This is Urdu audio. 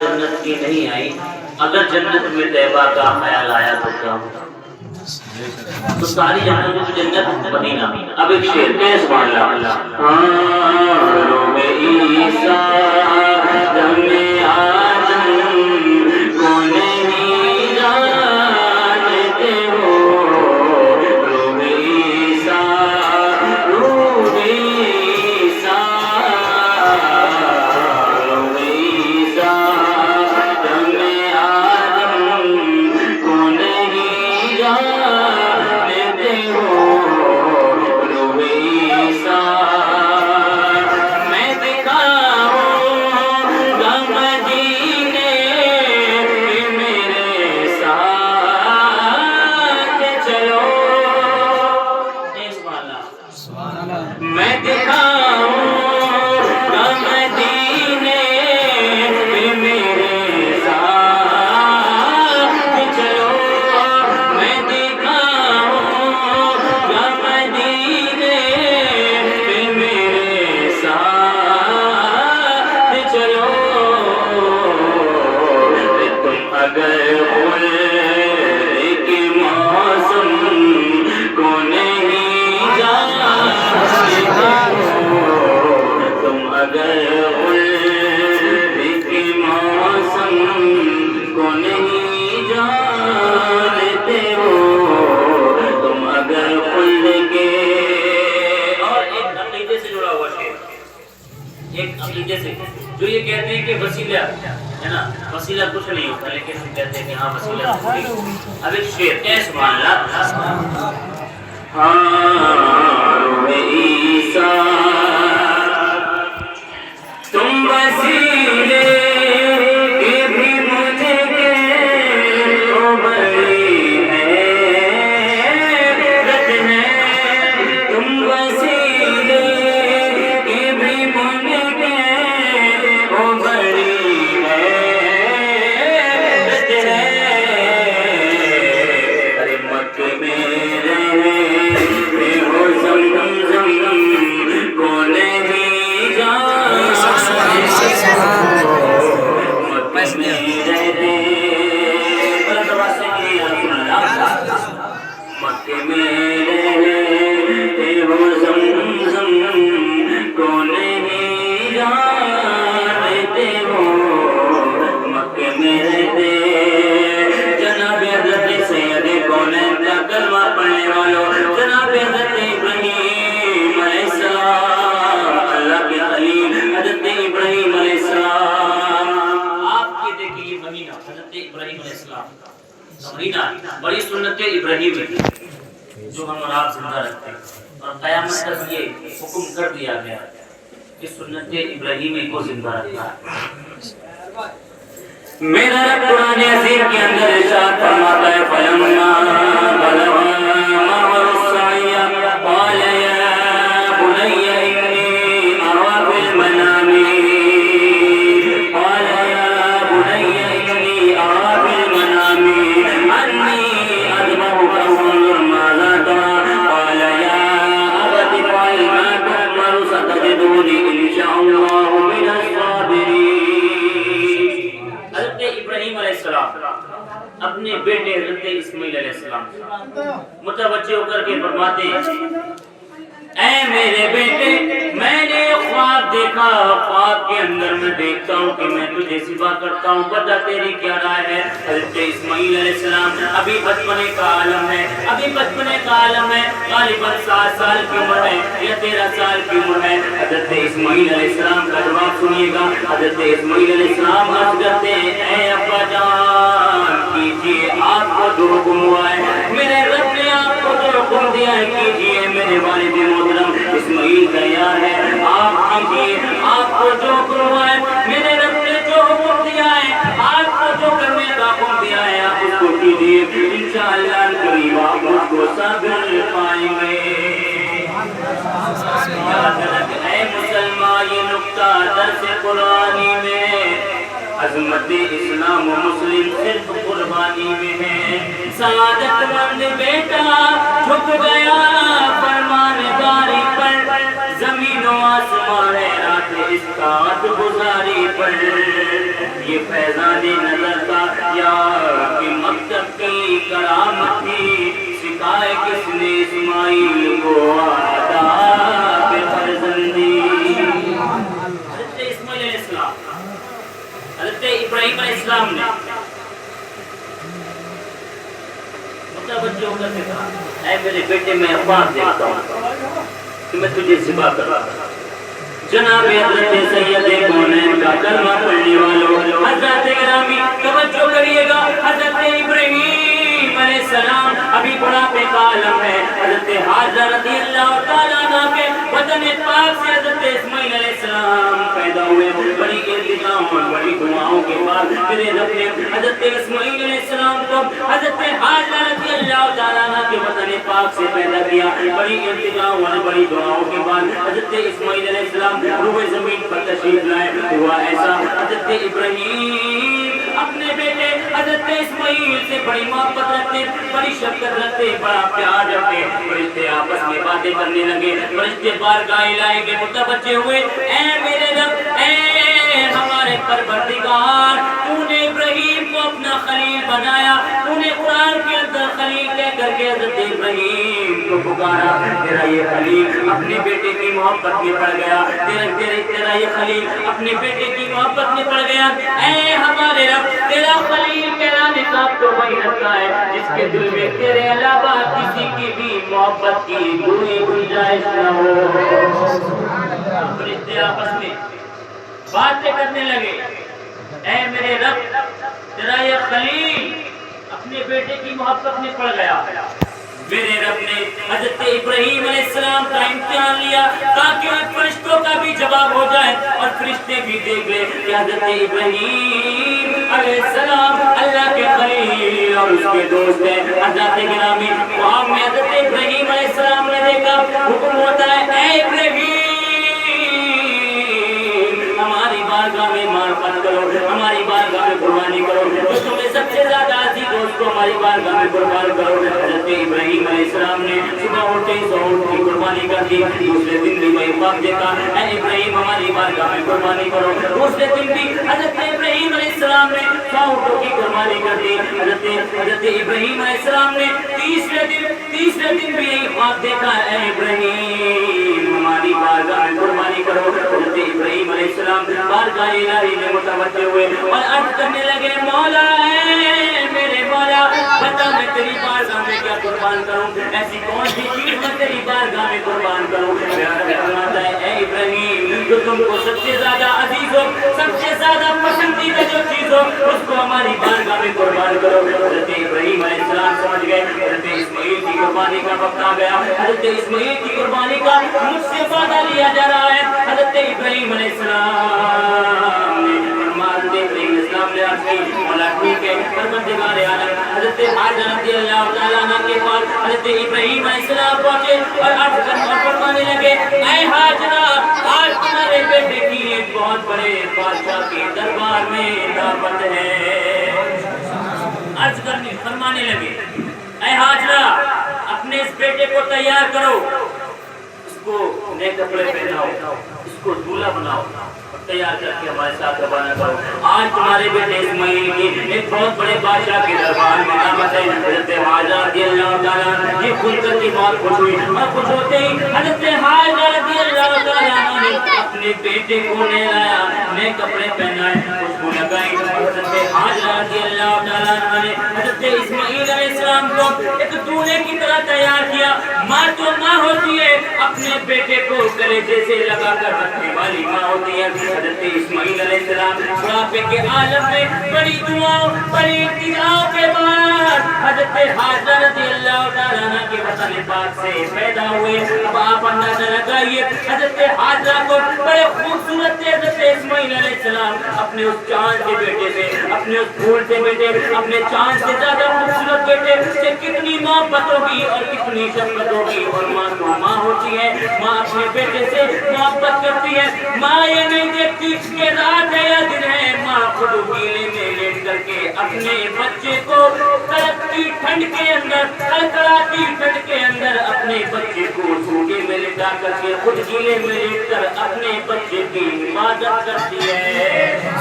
جنت کی نہیں آئی، اگر جنت میں طیبہ کا خیال آیا تو کیا ہوگا؟ تو ساری جنت کی جنت مدینہ۔ اب ایک شعر ہے سبحان اللہ، روم عیسیٰ دم آدم کو نہیں جانتے ہو، روم عیسیٰ روم عیسیٰ روم عیسیٰ دم آدم کو نہیں جانتے ہو، روم عیسیٰ میں دکھاؤں گا مدینے میرے ساتھ چلو، سبحان اللہ، میں دکھاؤں گا مدینے میرے ساتھ چلو، میں دکھاؤں گا مدینے میرے ساتھ چلو، تم اگر خلد کے موسم کو نہیں جانتے ہو، تم اگر خلد کے موسم کو نہیں جانتے ہو، تم اگر خلد کے، اور ایک عقیدے سے جڑا ہوا شعر، ایک عقیدے سے جو یہ کہتے ہیں کہ وسیلہ ہے نا، وسیلہ کچھ نہیں ہوتا، لیکن ہم کہتے ہیں کہ ہاں وسیلہ کچھ نہیں ہوتا۔ اب ایک شعر ہے سبحان اللہ، روم عیسیٰ تم وسیلے کے بھی مجھے تو بڑی حیرت ہے، تم وسیلے کے بھی مجھے تو بڑی حیرت ہے، ارے مکے میں رہتے ہو زمزم کو نہیں جانتے ہو، مکے میں رہتے، مکے میں رہتے ہو زمزم کو نہیں جانتے ہو، مکے میں رہتے جناب حضرت سید کونین کا کلمہ پڑھنے والوں، جناب حضرت ابراہیم علیہ السلام، اللہ کے خلیل حضرت ابراہیم علیہ السلام، آپ کے دیکھیں یہ مہینہ حضرت ابراہیم علیہ السلام کا مہینہ بڑی سنت ابراہیم ہے جو ہم اور آپ زندہ رکھتے ہیں، اور قیامت تک یہ حکم کر دیا گیا کہ سنت ابراہیمی کو زندہ رکھنا ہے۔ میرا رب قرآن عظیم کے اندر ارشاد فرماتا ہے فلما بلغ معه السعي قال يا بني إني أرى في المنام، قال يا بني إني أرى في المنام أني أذبحك فانظر ماذا ترى، قال يا أبت افعل ما تؤمر ستجدني إن شاء الله من الصابرين۔ حضرت ابراہیم علیہ السلام اپنے بیٹے حضرت اسماعیل علیہ السلام متوجہ ہو کر کے فرماتے ہیں اے میرے بیٹے میں نے خواب دیکھا، خواب کے اندر میں دیکھتا ہوں کہ میں تجھے ذبح کرتا ہوں، بتا تیری کیا رائے ہے؟ حضرت اسماعیل علیہ السلام ابھی بچپنے کا عالم ہے، ابھی بچپنے کا عالم ہے، غالباً 7 سال کی عمر ہے یا 13 سال کی عمر ہے۔ حضرت اسماعیل علیہ السلام کا جواب سنیے گا، حضرت اسماعیل علیہ السلام عرض کرتے ہیں اے ابا جان کیجیے، آپ کو جو حکم ہوا ہے، میرے رب نے آپ کو جو حکم دیا ہے کیجیے، میرے والد محترم اسماعیل تیار ہے، آپ کیجیے، آپ کو جو حکم ہوا ہے، میرے رب نے جو حکم دیا ہے، آپ کو جو کرنے کا حکم دیا ہے آپ اس کو کیجیے، انشاءاللہ قریب آپ مجھ کو صبر پائیں گے۔ اے مسلمان یہ نکتہ درس قرآنی میں عظمت اسلام و مسلم صرف قربانی میں ہے۔ سعادت مند بیٹا جھک گیا فرمانداری پر، زمین و آسمان رات اس طاعت گزاری پر یہ فیضان نظر تھا یا کہ مکتب کی کرامت تھی سکھائے کس نے اسماعیل کو آداب فرزندی حضرت اسماعیل علیہ السلام حضرت ابراہیم علیہ السلام نے متوجہ ہو کر کہا اے میرے بیٹے میں خواب دیکھتا ہوں کہ میں تجھے ذبح کر رہا ہوں جناب حضرت سید کونین کا کلمہ پڑھنے والوں حضرت گرامی توجہ کریے گا حضرت ابراہیم علیہ السلام ابھی بڑھاپے کا عالم ہے حضرت حاجرہ رضی اللہ تعالیٰ عنہ کے وطن پاک سے حضرت اسماعیل علیہ السلام پیدا ہوئے بڑی التجام اور بڑی دعاؤں کے بعد میرے رب نے حضرت اسماعیل علیہ السلام کو حضرت حاجرہ رضی اللہ تعالیٰ عنہ کے وطن پاک سے پیدا کیا بڑی التجام اور بڑی دعاؤں کے بعد حضرت اسماعیل علیہ السلام روئے زمین پر تشریف لائے ہوا ایسا حضرت ابراہیم اپنے بیٹے حضرت اسماعیل سے بڑی محبت رکھتے بڑی شفقت رکھتے بڑا پیار رکھتے فرشتے آپس میں باتیں کرنے لگے فرشتے بارگاہ الہی کے متوجہ ہوئے اے میرے رب اے ہمارے پروردگار تو نے ابراہیم کو اپنا خلیل بنایا تو نے قرآن کے اندر خلیل کہہ کر کے حضرت ابراہیم کو پکارا تیرا یہ خلیل اپنے بیٹے کی محبت میں پڑ گیا تیرا یہ خلیل اپنے بیٹے کی محبت میں پڑ گیا اے ہمارے رب تیرا خلیل کہلانے کا تو وہی رکھتا ہے جس کے دل میں تیرے علاوہ کسی کی بھی محبت کی کوئی گنجائش نہ ہو فرشتے آپس میں باتیں کرنے لگے اے میرے رب تیرا یہ خلیل اپنے بیٹے کی محبت میں پڑ گیا میرے رب نے حضرت ابراہیم علیہ السلام کا امتحان لیا تاکہ ان فرشتوں کا بھی جواب ہو جائے اور فرشتے بھی دیکھ لیں کہ حضرت ابراہیم علیہ السلام اللہ کے خلیل اور اس کے دوست ہیں حضرت گرامی وہاں میں حضرت ابراہیم علیہ السلام نے دیکھا حکم ہوتا ہے اے ابراہیم ہماری بارگاہ میں معرفت کرو ہماری بارگاہ میں قربانی کرو تو تمہیں سب سے زیادہ عزیز دوست کو ہماری بارگاہ میں قربان کرو حضرت ابراہیم علیہ السلام نے صبح اٹھتے ہی 100 اونٹ کی قربانی کر دی دوسرے دن بھی وہی خواب دیکھا اے ابراہیم ہماری بارگاہ میں قربانی کرو دوسرے دن بھی حضرت ابراہیم علیہ السلام نے 100 اونٹوں کی قربانی کر دی حضرت ابراہیم علیہ السلام نے تیسرے دن بھی یہی خواب دیکھا اے ابراہیم ہماری بارگاہ میں قربانی کرو حضرت ابراہیم علیہ السلام بارگاہ الہی میں متوجہ ہوئے اور عرض کرنے لگے مولا اے میرے مولا بتا میں تیری بارگاہ میں کیا قربان کروں ایسی کون سی چیز میں تیری بارگاہ میں قربان کروں میرا رب فرماتا ہے اے ابراہیم جو تم کو سب سے زیادہ عزیز ہو سب سے زیادہ پسندیدہ جو چیز ہو اس کو ہماری بارگاہ میں قربان کرو حضرت ابراہیم علیہ السلام سمجھ گئے حضرت اسماعیل کی قربانی کا وقت آ گیا حضرت اسماعیل کی قربانی کا مجھ سے وعدہ لیا جا رہا ہے حضرت ابراہیم علیہ السلام نے اسلام نے عرض کی مولا ٹھیک ہے پروردگار عالم حضرت حاجرہ رضی اللہ تعالیٰ عنہ کے پاس حضرت ابراہیم علیہ السلام پہنچے اور عرض فرمانے لگے اے حاجرہ آج تمہارے بیٹے کی ایک بہت بڑے بادشاہ کے دربار میں دعوت ہے عرض کرنے فرمانے لگے اے حاجرہ اپنے اس بیٹے کو تیار کرو اس کو نئے کپڑے پہناؤ اس کو دولہا بناؤ تیار کر کے ہمارے ساتھ روانہ کرو آج تمہارے بیٹے اسماعیل کی ایک بہت بڑے بادشاہ کے دربار میں دعوت ہے حضرت حاجرہ رضی اللہ تعالیٰ یہ کھل کر کی بات خوش ہوئی اور خوش ہوتے ہی حضرت حاجرہ رضی اللہ تعالیٰ نے اپنے بیٹے کو لے لایا نئے کپڑے پہنائے خوشبو لگائی حضرت حاجرہ رضی اللہ تعالیٰ نے حضرت اسماعیل علیہ السلام کو ایک دولہے کی طرح تیار کیا ماں تو ماں ہوتی ہے اپنے بیٹے کو کلیجے سے لگا کر رکھنے والی ماں ہوتی ہے حضرت اسماعیل علیہ السلام بڑھاپے کے عالم میں بڑی دعاؤں بڑی التجاؤں کے بعد حضرت حاجرہ رضی اللہ تعالیٰ عنہ کے وطن پاک سے پیدا ہوئے اب آپ اندازہ لگائیے حضرت حاجرہ کو بڑے خوبصورت تھے حضرت اسماعیل علیہ السلام اپنے اس چاند کے بیٹے سے اپنے اس پھول سے بیٹے اپنے چاند سے زیادہ خوبصورت بیٹے سے کتنی محبت ہوگی اور کتنی شفقت ہوگی اور ماں تو ماں ہوتی ہے ماں اپنے بیٹے سے محبت کرتی ہے ماں یہ نہیں دیکھتی کہ رات ہے یا دن ہے ماں خود گیلے میں لیٹ کر کے اپنے بچے کو کڑکتی ٹھنڈ کے اندر کڑکڑاتی ٹھنڈ کے اندر اپنے بچے کو سوٹے میں لٹا کر کے خود گیلے میں لیٹ کر اپنے بچے کی حفاظت کرتی ہے.